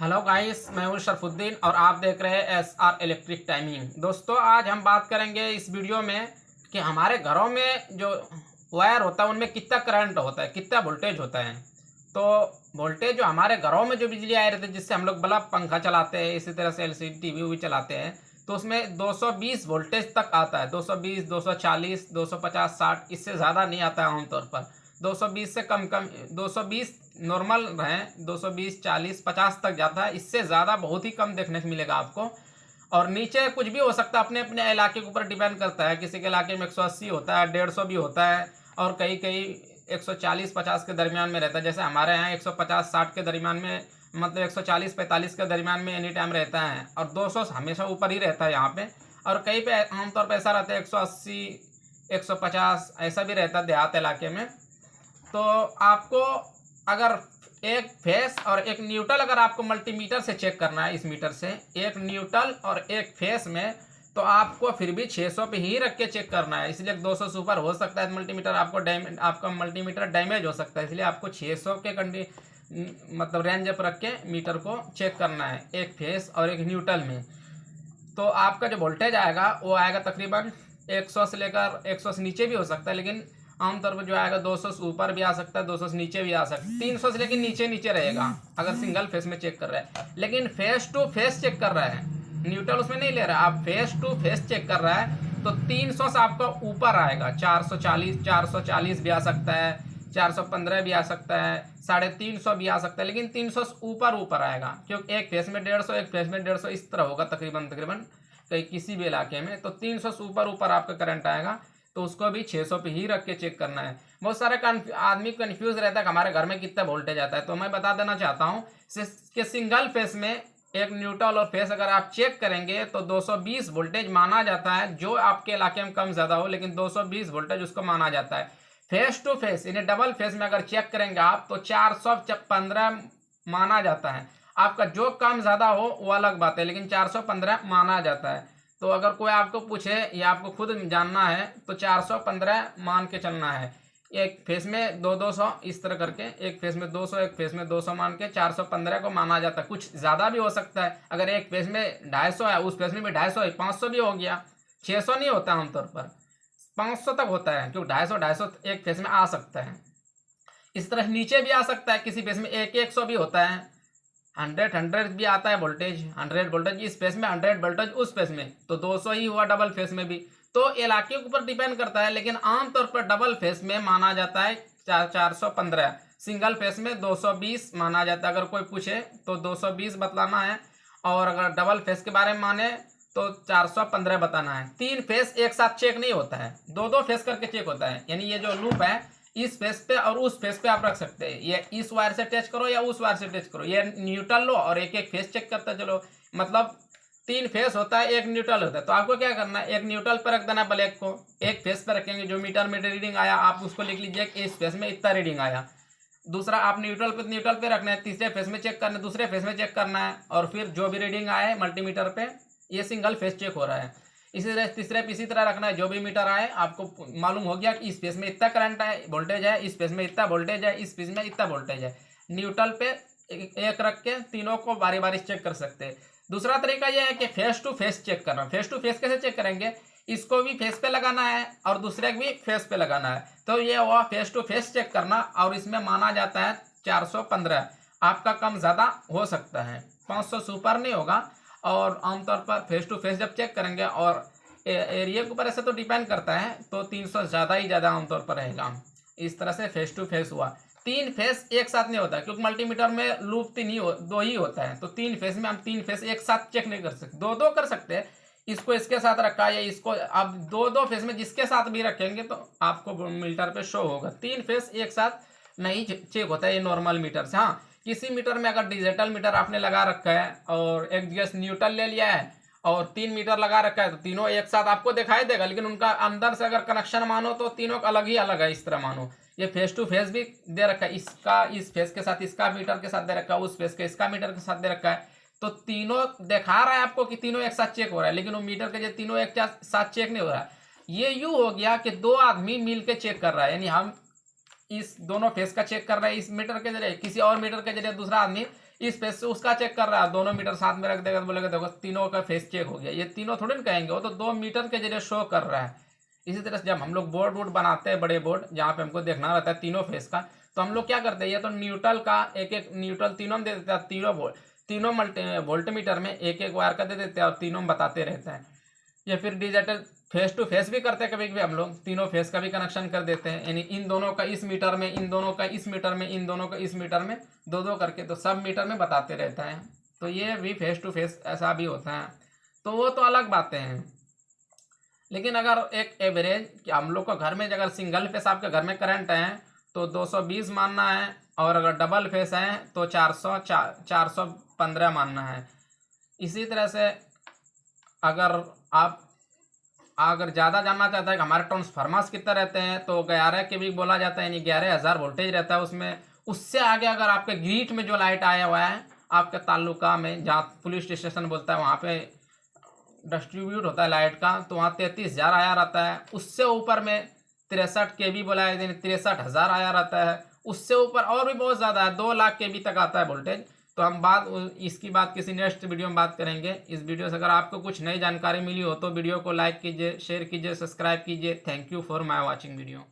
Hello guys, मैं हूं शरफुद्दीन और आप देख रहे हैं SR इलेक्ट्रिक टाइमिंग। दोस्तों, आज हम बात करेंगे इस वीडियो में कि हमारे घरों में जो वायर होता है उनमें कितना करंट होता है, कितना वोल्टेज होता है। तो वोल्टेज जो हमारे घरों में जो बिजली आई रहती है, जिससे हम लोग बल्ब पंखा चलाते हैं, इसी तरह से LCD टीवी भी चलाते हैं, तो उसमें 220 वोल्टेज तक आता है। 220, 240, 250, 60, इससे ज़्यादा नहीं आता है आमतौर पर। 220 से कम 220 नॉर्मल हैं, 220, 40, 50 तक जाता है। इससे ज़्यादा बहुत ही कम देखने को मिलेगा आपको। और नीचे कुछ भी हो सकता है, अपने अपने इलाके के ऊपर डिपेंड करता है। किसी के इलाके में 180 होता है, 150 भी होता है, और कई कई 140-50 के दरमियान में रहता है। जैसे हमारे यहाँ 150-60 के दरमियान में, मतलब 140-45 के दरमियान में एनी टाइम रहता है, और 200 हमेशा ऊपर ही रहता है यहाँ पे। और कहीं पे आमतौर पर ऐसा रहता है 180, 150 ऐसा भी रहता है देहात इलाके में। तो आपको अगर एक फेस और एक न्यूट्रल अगर आपको मल्टीमीटर से चेक करना है, इस मीटर से एक न्यूट्रल और एक फेस में, तो आपको फिर भी 600 पे ही रख के चेक करना है। इसलिए 200 से ऊपर हो सकता है मल्टीमीटर आपका मल्टीमीटर डैमेज हो सकता है। इसलिए आपको 600 के मतलब रेंज पर रख के मीटर को चेक करना है, एक फेस और एक न्यूट्रल में। तो आपका जो वोल्टेज आएगा वो आएगा तकरीबन 100 से लेकर 100 से नीचे भी हो सकता है, लेकिन आमतौर पर जो आएगा 200 से ऊपर भी आ सकता है, 200 से नीचे भी आ सकता है, 300 से लेकिन नीचे नीचे रहेगा अगर सिंगल फेस में चेक कर रहा है। लेकिन फेस टू फेस चेक कर रहा है, न्यूट्रल उसमें नहीं ले रहा है, आप फेस टू फेस चेक कर रहा है, तो 300 से आपका ऊपर आएगा। 440 भी आ सकता है, 415 भी आ सकता है, 350 भी आ सकता है, लेकिन 300 से ऊपर ऊपर आएगा, क्योंकि एक फेस में 150, एक फेस में 150, इस तरह होगा तकरीबन कहीं किसी भी इलाके में। तो 300 से ऊपर ऊपर आपका करंट आएगा, तो उसको भी 600 पे ही रख के चेक करना है। बहुत सारे आदमी कंफ्यूज रहता है कि हमारे घर में कितना वोल्टेज आता है। तो मैं बता देना चाहता हूँ कि सिंगल फेस में एक न्यूट्रल और फेस अगर आप चेक करेंगे तो 220 वोल्टेज माना जाता है, जो आपके इलाके में कम ज़्यादा हो, लेकिन 220 वोल्टेज उसको माना जाता है। फेस टू फेस यानी डबल फेस में अगर चेक करेंगे आप तो 415 माना जाता है। आपका जो कम ज़्यादा हो वो अलग बात है, लेकिन 415 माना जाता है। तो अगर कोई आपको पूछे या आपको खुद जानना है तो 415 मान के चलना है। एक फेस में 200 इस तरह करके, एक फेस में 200, एक फेस में 200 मान के 415 को माना जाता है। कुछ ज़्यादा भी हो सकता है, अगर एक फेस में 250 है, उस फेस में भी 250 है, 500 भी हो गया। 600 नहीं होता आमतौर पर, 500 तक होता है, क्योंकि 250 एक फेस में आ सकता है। इस तरह नीचे भी आ सकता है, किसी फेस में 100 भी होता है, 100 भी आता है वोल्टेज, 100 वोल्टेज इस फेस में, 100 वोल्टेज उस फेस में, तो 200 ही हुआ डबल फेस में भी। तो इलाके के ऊपर डिपेंड करता है, लेकिन आमतौर पर डबल फेस में माना जाता है 415, सिंगल फेस में 220 माना जाता है। अगर कोई पूछे तो 220 बतलाना है, और अगर डबल फेस के बारे में माने तो 415 बताना है। 3 फेस एक साथ चेक नहीं होता है, दो दो फेस करके चेक होता है। यानी ये जो लूप है, इस फेस पे और उस फेस पे आप रख सकते हैं, ये इस वायर से अटैच करो या उस वायर से अटैच करो, ये न्यूट्रल लो और एक एक फेस चेक करते चलो। मतलब 3 फेस होता है, एक न्यूट्रल होता है। तो आपको क्या करना है, एक न्यूट्रल पर रख देना ब्लैक को, एक फेस पर रखेंगे, जो मीटर में रीडिंग आया आप उसको लिख लीजिए कि इस फेस में इतना रीडिंग आया। दूसरा आप न्यूट्रल पे रखना है, तीसरे फेस में चेक करना है, दूसरे फेस में चेक करना है, और फिर जो भी रीडिंग आए मल्टीमीटर पे, ये सिंगल फेस चेक हो रहा है। इसी तरह तीसरे पे इसी तरह रखना है, जो भी मीटर आए आपको मालूम हो गया कि इस फेस में इतना करंट है, वोल्टेज है, इस फेस में इतना वोल्टेज है, इस फेस में इतना वोल्टेज है। न्यूट्रल पे एक रख के तीनों को बारी बारी चेक कर सकते हैं। दूसरा तरीका यह है कि फेस टू फेस चेक करना। फेस टू फेस कैसे चेक करेंगे, इसको भी फेस पे लगाना है और दूसरे को भी फेस पे लगाना है। तो ये हुआ फेस टू फेस चेक करना, और इसमें माना जाता है 415। आपका कम ज़्यादा हो सकता है, 500 से ऊपर नहीं होगा। और आमतौर पर फेस टू फेस जब चेक करेंगे, और एरिया के ऊपर ऐसे तो डिपेंड करता है, तो 300 ज़्यादा ही ज़्यादा आमतौर पर रहेगा। इस तरह से फेस टू फेस हुआ। 3 फेस एक साथ नहीं होता, क्योंकि मल्टीमीटर में लूप 2 ही होता है। तो 3 फेस में हम 3 फेस एक साथ चेक नहीं कर सकते, दो दो कर सकते हैं। इसको इसके साथ रखा या इसको, आप दो फेस में जिसके साथ भी रखेंगे तो आपको मीटर पे शो होगा। 3 फेस एक साथ नहीं चेक होता है ये नॉर्मल मीटर से। हाँ, किसी मीटर में अगर डिजिटल मीटर आपने लगा रखा है और एक जगह न्यूट्रल ले लिया है और 3 मीटर लगा रखा है, तो तीनों एक साथ आपको दिखाई देगा, लेकिन उनका अंदर से अगर कनेक्शन मानो तो तीनों का अलग ही अलग है। इस तरह मानो ये फेस टू फेस भी दे रखा है, इसका इस फेस के साथ इसका मीटर के साथ दे रखा है, उस फेस के इसका मीटर के साथ दे रखा है। तो तीनों दिखा रहा है आपको कि तीनों एक साथ चेक हो रहा है, लेकिन वो मीटर के जो तीनों एक साथ चेक नहीं हो रहा है। ये यूं हो गया कि 2 आदमी मिल के चेक कर रहा है, यानी हम इस दोनों फेस का चेक कर रहे हैं इस मीटर के जरिए, किसी और मीटर के जरिए दूसरा आदमी इस फेस से उसका चेक कर रहा है, दोनों मीटर साथ में रख देगा तो बोलेगा देखो तीनों का फेस चेक हो गया। ये तीनों थोड़ी ना कहेंगे, वो तो 2 मीटर के जरिए शो कर रहा है। इसी तरह से जब हम लोग बोर्ड वोर्ड बनाते हैं, बड़े बोर्ड जहाँ पे हमको देखना रहता है तीनों फेस का, तो हम लोग क्या करते हैं, ये तो न्यूट्रल का एक एक न्यूट्रल तीनों में दे देते हैं, तीनों वोल्ट मीटर में एक एक वायर का दे देते हैं और तीनों में बताते रहते हैं। या फिर डिजिटल फेस टू फेस भी करते हैं, कभी कभी हम लोग तीनों फेस का भी कनेक्शन कर देते हैं, यानी इन दोनों का इस मीटर में, इन दोनों का इस मीटर में, इन दोनों का इस मीटर में, दो दो करके तो सब मीटर में बताते रहता है। तो ये भी फेस टू फेस ऐसा भी होता है। तो वो तो अलग बातें हैं। लेकिन अगर एक एवरेज कि हम लोग का घर में अगर सिंगल फेस आपके घर में करंट है तो 220 मानना है, और अगर डबल फेस है तो 415 मानना है। इसी तरह से अगर आप अगर ज़्यादा जानना चाहता है कि हमारे ट्रांसफार्मर्स कितना रहते हैं तो 11 के भी बोला जाता है, यानी 11,000 वोल्टेज रहता है उसमें। उससे आगे अगर आपके ग्रिड में जो लाइट आया हुआ है आपके तालुका में, जहाँ पुलिस स्टेशन बोलता है वहाँ पे डिस्ट्रीब्यूट होता है लाइट का, तो वहाँ 33,000 आया रहता है। उससे ऊपर में 63 kV बोला है, यानी 63,000 आया रहता है। उससे ऊपर और भी बहुत ज़्यादा है, 2 लाख kV तक आता है वोल्टेज। तो हम इसकी बात किसी नेक्स्ट वीडियो में बात करेंगे। इस वीडियो से अगर आपको कुछ नई जानकारी मिली हो तो वीडियो को लाइक कीजिए, शेयर कीजिए, सब्सक्राइब कीजिए। Thank you for my watching video.